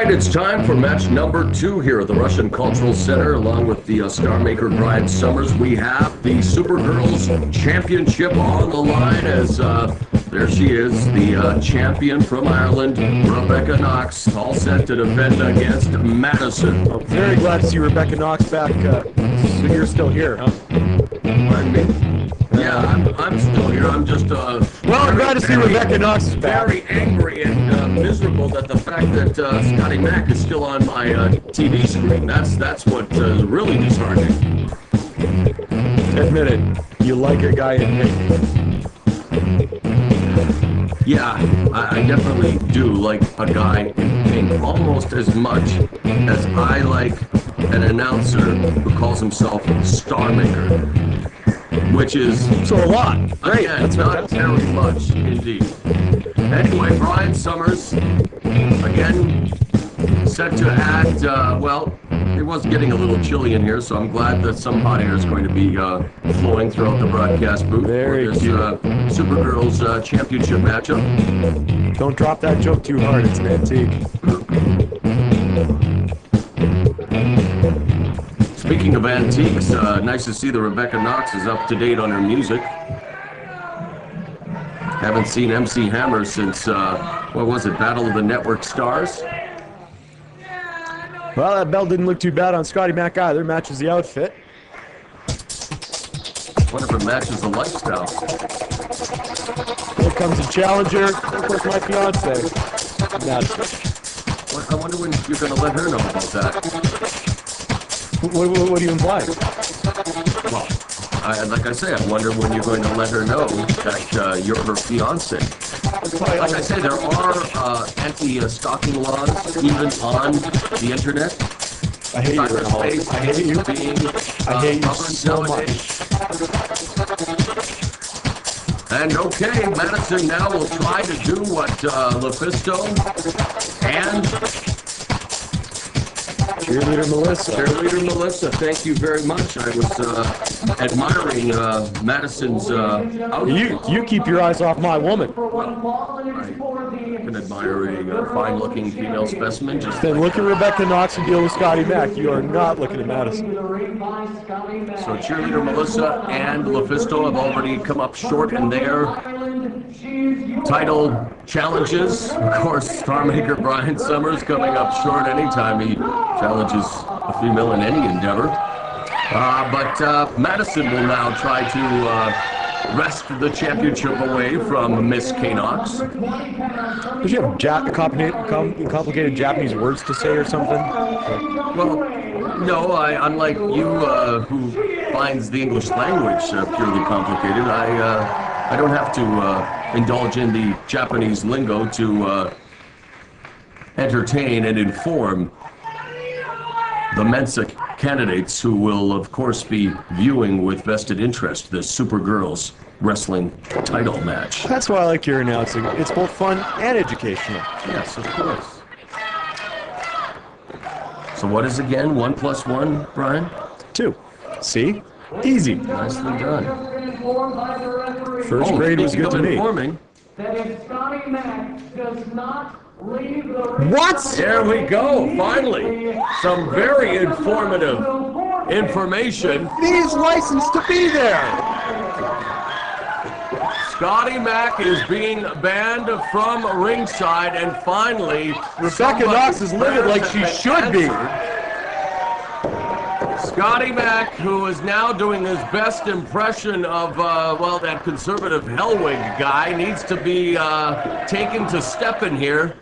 right, it's time for match number 2 here at the Russian Cultural Center. Along with the star maker Brian Summers, we have the Supergirls Championship on the line as there she is, the champion from Ireland, Rebecca Knox, all set to defend against Madison. I'm very glad to see Rebecca Knox back. So you're still here, huh? Pardon me? Yeah, I'm still here. I'm just well, I'm glad to see Rebecca Knox is back. Very angry and miserable that the fact that Scotty Mack is still on my TV screen. That's what really disheartening. Admit it, you like a guy in pink. Yeah, I definitely do like a guy in pink almost as much as I like an announcer who calls himself Star Maker, which is so a lot. Great. Again, that's not very much indeed. Anyway, Brian Summers again set to add. Well, it was getting a little chilly in here, so I'm glad that some hot air is going to be flowing throughout the broadcast booth Very for this cute. Supergirls championship matchup. Don't drop that joke too hard. It's an antique. Speaking of antiques, nice to see that Rebecca Knox is up to date on her music. Haven't seen MC Hammer since, what was it, Battle of the Network Stars? Well, that belt didn't look too bad on Scotty Mack either. Matches the outfit. Wonder if it matches the lifestyle. Here comes a challenger. Of course, my fiance. Madison. I wonder when you're going to let her know about that. What do you imply? Well, like I say, I wonder when you're going to let her know that you're her fiance. Like I say, there are anti-stalking laws even on the internet. I hate you, Ronald. I hate you. I hate you so much. And okay, Madison now will try to do what LuFisto and Cheerleader Melissa, thank you very much. I was admiring Madison's outfit. You keep your eyes off my woman. I've been admiring a fine-looking female specimen. Just then look at Rebecca Knox and deal with Scotty Mack. You are not looking at Madison. So Cheerleader Melissa and LuFisto have already come up short in their title challenges. Of course, Star Maker Brian Summers coming up short anytime he challenges a female in any endeavor. But Madison will now try to wrest the championship away from Miss K. Knox. Does she have complicated Japanese words to say or something? Well, no, unlike you who finds the English language purely complicated, I don't have to indulge in the Japanese lingo to entertain and inform the Mensa candidates who will, of course, be viewing with vested interest the Supergirls wrestling title match. That's why I like your announcing. It's both fun and educational. Yes, of course. So what is again 1 + 1, Brian? 2. See? Easy. Nicely done. First grade was good to me. That if Scotty Mack does not leave the what? There we go. Finally, some very informative information. He's licensed to be there. Scotty Mack is being banned from ringside, and finally, Rebecca Knox is living like she should be. Scotty Mack, who is now doing his best impression of, well, that conservative Hellwig guy, needs to be taken to step in here.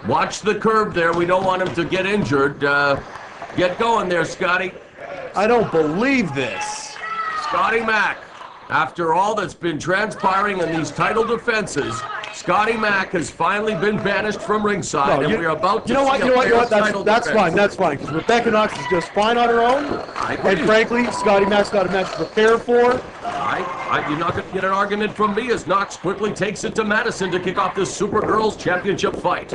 Watch the curb there. We don't want him to get injured. Get going there, Scotty. I don't believe this. Scotty Mack, after all that's been transpiring in these title defenses, Scotty Mack has finally been banished from ringside, and we're about to That's fine, because Rebecca Knox is just fine on her own, and frankly, Scotty Mack's got a match to prepare for. You're not going to get an argument from me as Knox quickly takes it to Madison to kick off this Supergirls Championship fight.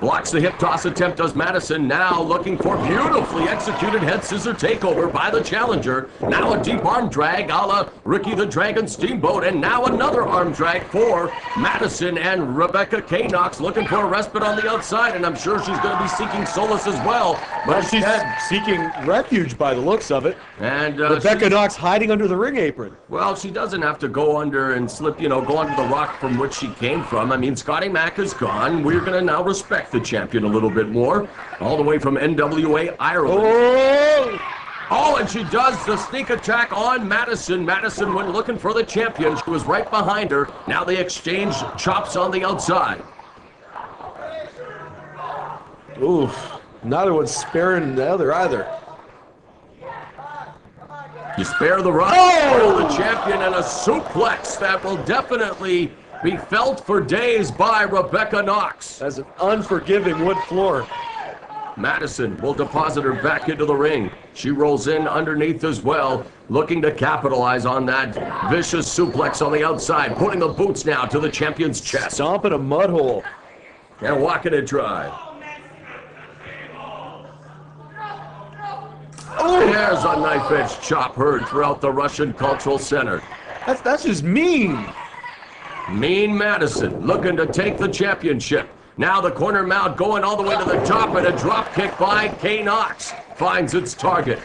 Blocks the hip toss attempt, does Madison. Now looking for beautifully executed head scissor takeover by the challenger. Now a deep arm drag a la Ricky the Dragon Steamboat. And now another arm drag for Madison, and Rebecca Knox looking for a respite on the outside. And I'm sure she's going to be seeking solace as well. But she's seeking refuge by the looks of it. And Rebecca Knox hiding under the ring apron. Well, she doesn't have to go under and slip, go under the rock from which she came from. I mean, Scotty Mac is gone. We're going to now respect the champion a little bit more, all the way from NWA Ireland. Oh, and she does the sneak attack on Madison. Madison went looking for the champion. She was right behind her. Now they exchange chops on the outside. Oof, neither one's sparing the other either. You spare the right for the champion, and a suplex that will definitely be felt for days by Rebecca Knox. That's an unforgiving wood floor. Madison will deposit her back into the ring. She rolls in underneath as well, looking to capitalize on that vicious suplex on the outside, putting the boots now to the champion's chest. Stomping a mud hole. And walking it dry. There's a knife-edge chop heard throughout the Russian Cultural Center. That's just mean. Mean Madison looking to take the championship. Now the corner mount going all the way to the top, and a drop kick by Knox finds its target.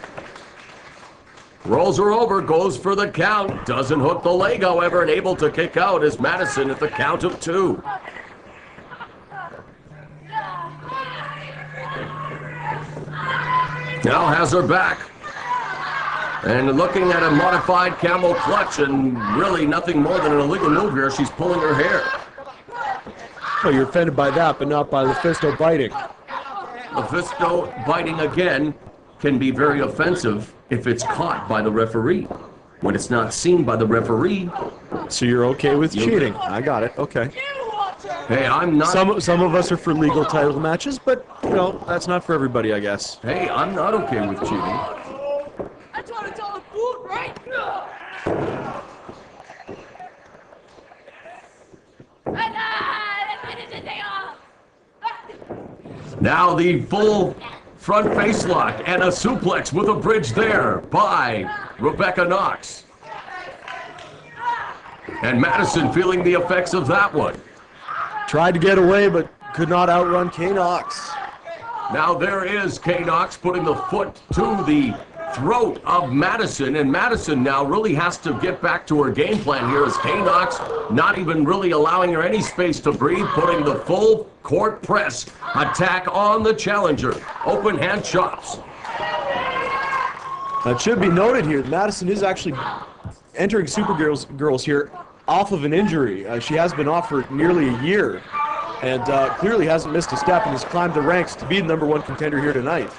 Rolls her over, goes for the count. Doesn't hook the leg, however, and able to kick out is Madison at the count of 2. Now has her back. And looking at a modified camel clutch, and really nothing more than an illegal move here. She's pulling her hair. Well, you're offended by that, but not by Lufisto biting. Lufisto biting again can be very offensive if it's caught by the referee. When it's not seen by the referee. So you're okay with cheating? I got it. Okay. Hey, I'm not. Some of us are for legal title matches, but that's not for everybody, I guess. Hey, I'm not okay with cheating. That's what it's all about, right? Now the full front face lock and a suplex with a bridge there by Rebecca Knox. And Madison feeling the effects of that one. Tried to get away, but could not outrun Knox. Now there is Knox putting the foot to the throat of Madison, and Madison now really has to get back to her game plan here as Knox not even really allowing her any space to breathe, putting the full court press attack on the challenger. Open hand chops. It should be noted here, Madison is actually entering Supergirls here off of an injury. She has been off for nearly a year, and clearly hasn't missed a step and has climbed the ranks to be the #1 contender here tonight.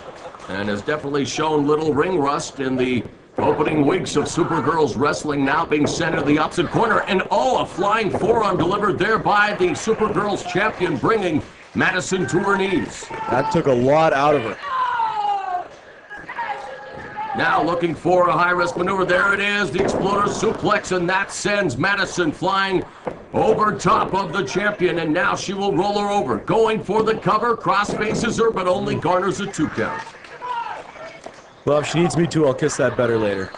And has definitely shown little ring rust in the opening weeks of Supergirls wrestling, now being sent to the opposite corner. And a flying forearm delivered there by the Supergirls champion, bringing Madison to her knees. That took a lot out of her. Now looking for a high-risk maneuver. There it is, the Exploder suplex, and that sends Madison flying over top of the champion, and now she will roll her over. Going for the cover, cross faces her, but only garners a 2 count. Well, if she needs me to, I'll kiss that better later.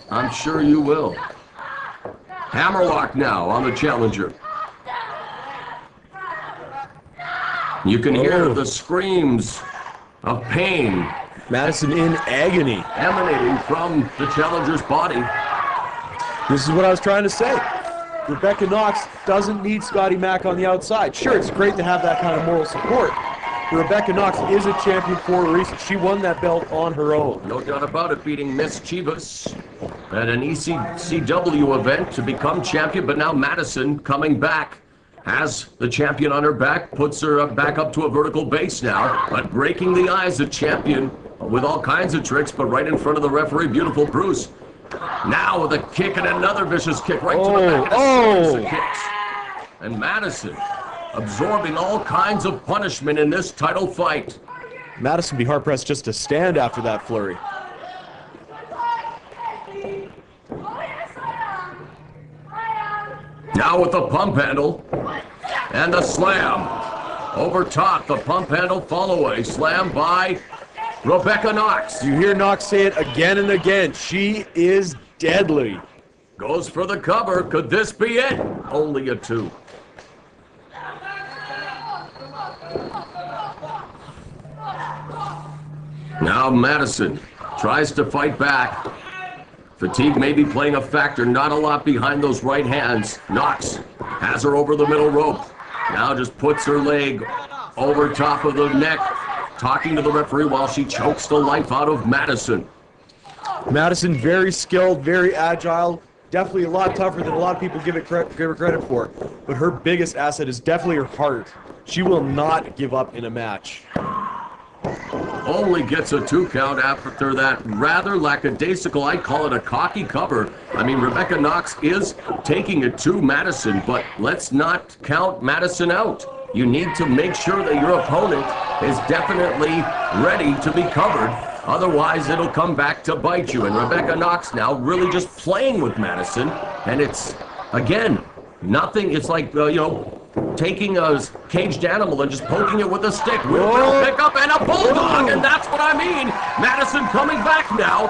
I'm sure you will. Hammerlock now on the challenger. You can hear the screams of pain. Madison in agony. Emanating from the challenger's body. This is what I was trying to say. Rebecca Knox doesn't need Scotty Mac on the outside. Sure, it's great to have that kind of moral support. Rebecca Knox is a champion for a reason. She won that belt on her own. No doubt about it, beating Miss Chivas at an ECW event to become champion, but now Madison coming back. Has the champion on her back, puts her back up to a vertical base now, but breaking the eyes of champion with all kinds of tricks, but right in front of the referee, beautiful Bruce. Now with a kick and another vicious kick right to the back of the kicks. And Madison absorbing all kinds of punishment in this title fight. Madison be hard-pressed just to stand after that flurry. Now with the pump handle and the slam. Over top, the pump handle follow-away. Slam by Rebecca Knox. You hear Knox say it again and again. She is deadly. Goes for the cover. Could this be it? Only a 2. Now Madison tries to fight back. Fatigue may be playing a factor. Not a lot behind those right hands. Knox has her over the middle rope. Now just puts her leg over top of the neck, talking to the referee while she chokes the life out of Madison. Madison, very skilled, very agile. Definitely a lot tougher than a lot of people give her credit for. But her biggest asset is definitely her heart. She will not give up in a match. Only gets a 2 count after that rather lackadaisical, I call it a cocky cover. I mean, Rebecca Knox is taking it to Madison, but let's not count Madison out. You need to make sure that your opponent is definitely ready to be covered. Otherwise, it'll come back to bite you. And Rebecca Knox now really just playing with Madison. And it's, again, nothing. It's like, taking a caged animal and just poking it with a stick. Wheelbarrow pickup and a bulldog, and that's what I mean. Madison coming back now.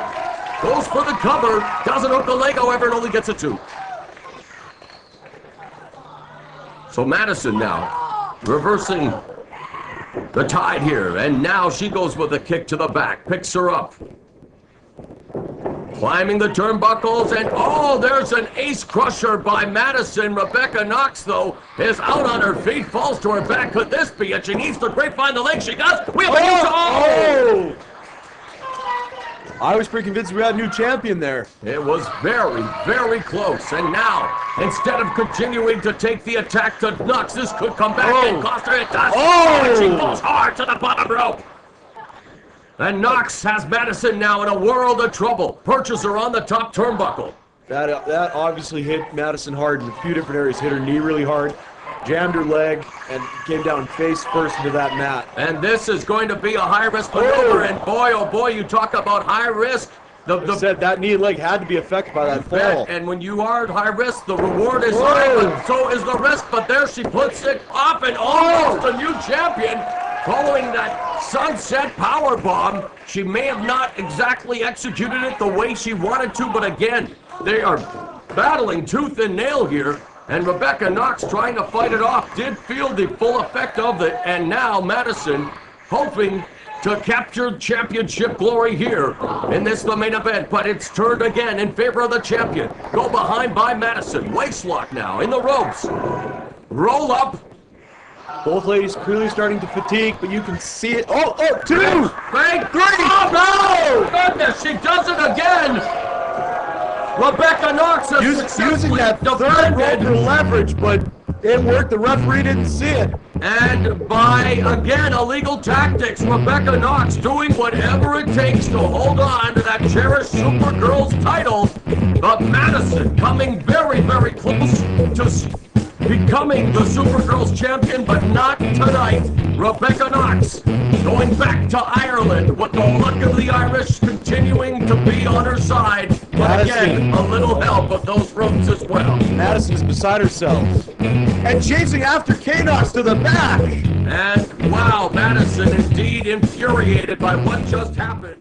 Goes for the cover. Doesn't hook the leg, however, and only gets a 2. So Madison now reversing the tide here, and now she goes with a kick to the back. Picks her up. Climbing the turnbuckles, and oh, there's an ace crusher by Madison. Rebecca Knox, though, is out on her feet, falls to her back. Could this be it? She needs to grapevine the leg. She does. We have a new I was pretty convinced we had a new champion there. It was very, very close. And now, instead of continuing to take the attack to Knox, this could come back and cost her. It does. And she falls hard to the bottom rope. And Knox has Madison now in a world of trouble. Perches her on the top turnbuckle. That obviously hit Madison hard in a few different areas. Hit her knee really hard, jammed her leg, and came down face first into that mat. And this is going to be a high-risk maneuver. And boy, oh boy, you talk about high risk. Said that knee and leg had to be affected by that fall. And when you are at high risk, the reward is high, but so is the risk. But there she puts it up, and almost a new champion. Following that sunset power bomb, she may have not exactly executed it the way she wanted to, but again, they are battling tooth and nail here, and Rebecca Knox trying to fight it off, did feel the full effect of it, and now Madison hoping to capture championship glory here in this the main event, but it's turned again in favor of the champion. Go behind by Madison, waist lock now in the ropes, roll up. Both ladies clearly starting to fatigue, but you can see it. Oh, 2! Bang, 3! Oh, no! Goodness, she does it again! Rebecca Knox has using that third rope for leverage, but it worked. The referee didn't see it. And by, again, illegal tactics, Rebecca Knox doing whatever it takes to hold on to that cherished Supergirls title. But Madison coming very, very close to becoming the Supergirls champion, but not tonight. Rebecca Knox going back to Ireland with the luck of the Irish continuing to be on her side. But again, a little help of those ropes as well. Madison is beside herself. And chasing after Knox to the back. And wow, Madison indeed infuriated by what just happened.